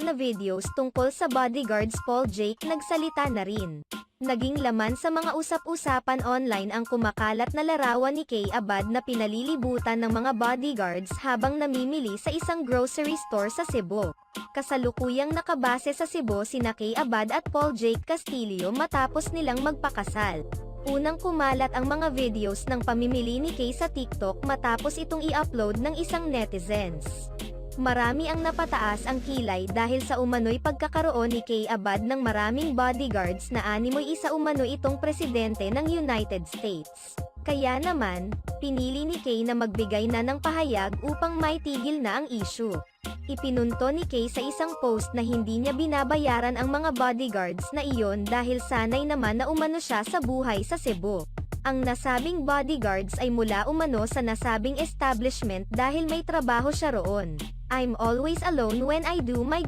na videos tungkol sa bodyguards. Paul Jake nagsalita na rin. Naging laman sa mga usap-usapan online ang kumakalat na larawan ni Kay Abad na pinalilibutan ng mga bodyguards habang namimili sa isang grocery store sa Cebu. Kasalukuyang nakabase sa Cebu sina Kay Abad at Paul Jake Castillo matapos nilang magpakasal. Unang kumalat ang mga videos ng pamimili ni Kay sa TikTok matapos itong i-upload ng isang netizens. Marami ang napataas ang kilay dahil sa umano'y pagkakaroon ni Kay Abad ng maraming bodyguards na animoy isa umano itong presidente ng United States. Kaya naman, pinili ni Kay na magbigay na ng pahayag upang maitigil na ang issue. Ipinunto ni Kay sa isang post na hindi niya binabayaran ang mga bodyguards na iyon dahil sanay naman na umano siya sa buhay sa Cebu. Ang nasabing bodyguards ay mula umano sa nasabing establishment dahil may trabaho siya roon. I'm always alone when I do my